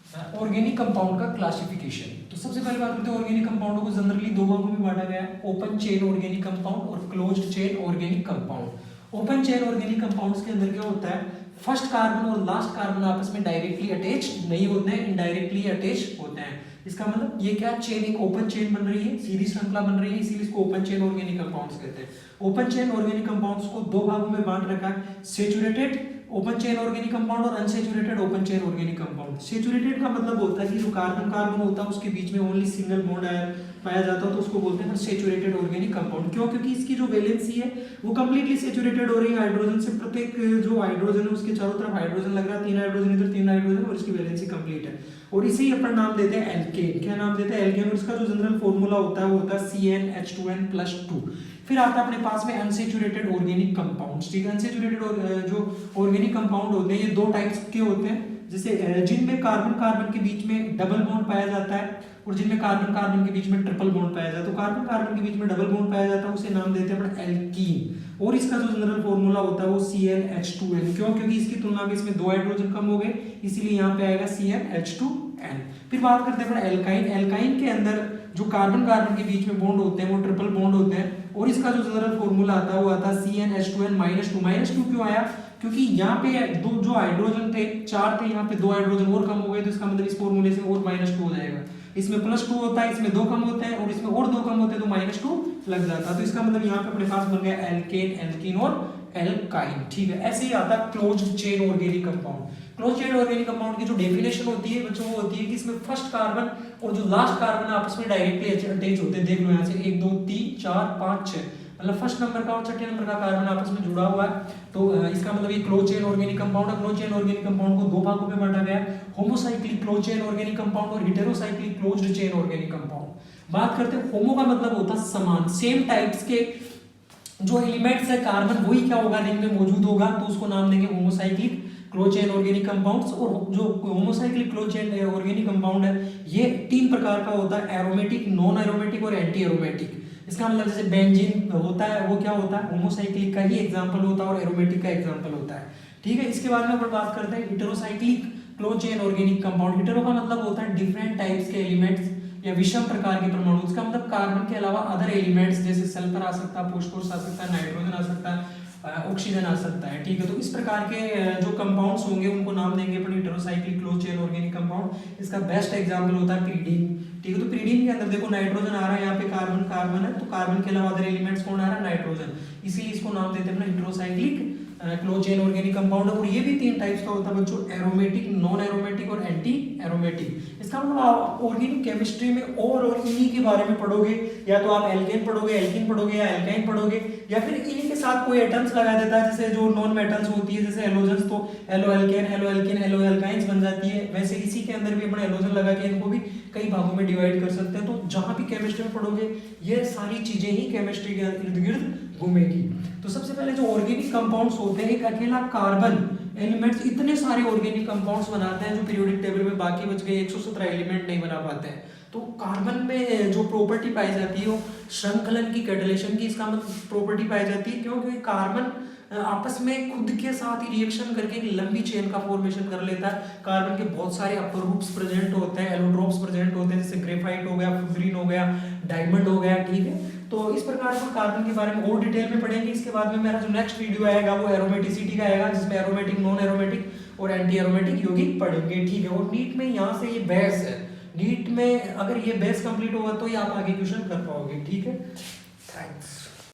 Organic compound का classification. तो सबसे पहले बात करते हैं ऑर्गेनिक कंपाउंडों को जनरली दो भागों में बांटा गया है, ओपन चेन ऑर्गेनिक कंपाउंड और closed chain organic compound. Open chain organic compounds के अंदर क्या होता है, फर्स्ट कार्बन और लास्ट कार्बन आपस में डायरेक्टली अटैच नहीं होते हैं, इनडायरेक्टली अटैच होते हैं। इसका मतलब ये क्या, चेन एक ओपन चेन बन रही है, सीधी श्रृंखला बन रही है, इसीलिए इसको ओपन चेन ऑर्गेनिक कंपाउंड्स कहते हैं। ओपन चेन ऑर्गेनिक कंपाउंड्स को दो भागों में बांट रखा है, saturated open chain organic compound और unsaturated open chain organic compound. Saturated का मतलब होता है कि जो कार्बन कार्बन होता है उसके बीच में ओनली सिंगल बॉन्ड पाया जाता है, तो उसको बोलते हैं सेचुरेटेड ऑर्गेनिक कंपाउंड। क्यों? क्योंकि इसकी जो वैलेंसी है वो कंप्लीटली सेचुरेटेड हो रही है हाइड्रोजन से। प्रत्येक जो हाइड्रोजन है उसके चारों तरफ हाइड्रोजन लग रहा है, 3 हाइड्रोजन इधर 3 हाइड्रोजन, और इसकी वैलेंसी कंप्लीट है। और इसे ही अपन नाम देते हैं एल्केन। क्या नाम देते हैं? एल्केन। और इसका जो जनरल फॉर्मूला होता है वो होता है CnH2n+2। फिर आता है अपने पास में अनसेचुरेटेड ऑर्गेनिक कंपाउंड्स। ठीक है, अनसेचुरेटेड जो ऑर्गेनिक कंपाउंड होते हैं ये दो टाइप्स के होते हैं, जैसे जिनमें कार्बन कार्बन के बीच में डबल बॉन्ड पाया जाता है और जिनमें कार्बन कार्बन के बीच में ट्रिपल बॉन्ड पाया जाता है। तो कार्बन कार्बन के बीच में डबल बॉन्ड पाया जाता है उसे नाम देते हैं अपना एल्कीन। और इसका जो जनरल फॉर्मूला होता है वो CnH2n। क्यों? क्योंकि इसकी तुलना में इसमें 2 हाइड्रोजन कम हो गए, इसीलिए यहाँ पे आएगा CnH2n। फिर बात करते हैं अपना एल्काइन। एल्काइन के अंदर जो कार्बन कार्बन के बीच में बॉन्ड होते हैं वो ट्रिपल बॉन्ड होते हैं, और इसका जो जनरल फॉर्मूला आता है वो आता है CnH2n-2। -2 क्यों आया? क्योंकि यहाँ पे दो जो हाइड्रोजन थे 4 थे, यहाँ पे 2 हाइड्रोजन और कम हो गए, तो इसका मतलब इस फॉर्मूले से और -2 हो जाएगा। इसमें +2 होता है, इसमें 2 कम होते हैं, और इसमें और 2 कम होते हैं तो -2 लग जाता है। तो इसका मतलब यहाँ पे अपने पास बन गया एल्केन, एल्कीन और एल्काइन। ठीक है, ऐसे ही आता है closed chain organic compound. Close chain organic compound की जो डेफिनेशन होती है बच्चों वो होती है कि इसमें फर्स्ट कार्बन और जो लास्ट कार्बन आपस में डायरेक्टली अटैच होते हैं। देख लो यहाँ से 1 2 3 4 5 6, मतलब फर्स्ट नंबर का और छठे नंबर का कार्बन आपस में जुड़ा हुआ है। तो इसका मतलब ये क्लोज चेन ऑर्गेनिक कंपाउंड है। क्लोज चेन ऑर्गेनिक कंपाउंड को दो भागों में बांटा गया है, homocyclic close chain organic compound और heterocyclic closed chain organic compound. बात करते हैं होमो का मतलब होता है समान, सेम टाइप्स के जो एलिमेंट्स है कार्बन वही क्या होगा, रिंग में मौजूद होगा, तो उसको नाम देंगे homocyclic close chain organic compounds. और जो homocyclic close chain organic compound है ये 3 प्रकार का होता है, एरोमेटिक, नॉन एरोमेटिक और एंटी एरोमेटिक। इसका मतलब जैसे बेंजीन होता है वो क्या होता है, होमोसाइक्लिक का ही एग्जांपल होता है और एरोमेटिक का एग्जांपल होता है। ठीक है, इसके बारे में अपन बात करते हैं heterocyclic close chain organic compound. Hetero का मतलब होता है डिफरेंट टाइप्स के एलिमेंट्स या विषम प्रकार के परमाणु। इसका मतलब कार्बन के अलावा अदर एलिमेंट्स जैसे सल्फर आ सकता है, फास्फोरस आ सकता है, नाइट्रोजन आ सकता है, ऑक्सीजन आ सकता है। ठीक है, तो इस प्रकार के जो कंपाउंड्स होंगे उनको नाम देंगे अपन heterocyclic close chain organic compound. इसका बेस्ट एग्जांपल होता है pyridine। ठीक है, तो pyridine के अंदर देखो नाइट्रोजन आ रहा है, यहाँ पे कार्बन कार्बन है, तो कार्बन के अलावा अदर एलिमेंट्स कौन आ रहा है, नाइट्रोजन, इसीलिए इसको नाम देते हैं अपना heterocyclic close chain organic compound. और ये भी 3 टाइप्स का होता है बच्चों, एरोमेटिक, नॉन एरोमेटिक और एंटी एरोमेटिक। इसका मतलब आप ऑर्गेनिक केमिस्ट्री में और इन्हीं के बारे में पढ़ोगे, या तो आप एल्केन पढ़ोगे, एल्कीन पढ़ोगे, या एल्काइन पढ़ोगे, या फिर इन्हीं के साथ कोई एटम्स लगा देता है, जैसे जो नॉन मेटल्स होती है जैसे हेलोजन्स, तो halo alkane, hello alkene, hello alkynes बन जाती है। वैसे इसी के अंदर भी अपने हेलोजन लगा के इनको भी कई भागों में डिवाइड कर सकते हैं। तो जहां भी केमिस्ट्री में पढ़ोगे ये सारी चीजें ही केमिस्ट्री के इर्द गिर्द घूमेगी। तो सबसे पहले जो ऑर्गेनिक कंपाउंड्स होते हैं, एक अकेला कार्बन एलिमेंट्स इतने सारे ऑर्गेनिक कंपाउंड्स बनाते हैं जो पीरियोडिक टेबल में बाकी बच गए 117 एलिमेंट नहीं बना पाते हैं। तो कार्बन में जो प्रॉपर्टी पाई जाती है वो श्रृंखलन की, कैटलेशन की, इसका मतलब प्रॉपर्टी पाई जाती है। क्यों? क्योंकि कार्बन आपस में खुद के साथ ही रिएक्शन करके एक लंबी चेन का फॉर्मेशन कर लेता है। कार्बन के बहुत सारे अपर ग्रुप्स प्रेजेंट होते हैं, एलोट्रोप्स प्रेजेंट होते हैं, जैसे ग्रेफाइट हो गया, फ्लोरीन हो गया, डायमंड हो गया। ठीक है, तो इस प्रकार से कार्बन के बारे में और डिटेल में पढ़ेंगे। इसके बाद में मेरा जो नेक्स्ट वीडियो आएगा वो एरोमेटिसिटी का आएगा, जिसमें एरोमेटिक, नॉन एरोमेटिक और एंटी एरोमेटिक यौगिक पढ़ेंगे। ठीक है, और नीट में यहाँ से ये बेस है, नीट में अगर ये बेस कंप्लीट होगा तो ये आप आगे क्वेश्चन कर पाओगे। ठीक है, थैंक्स।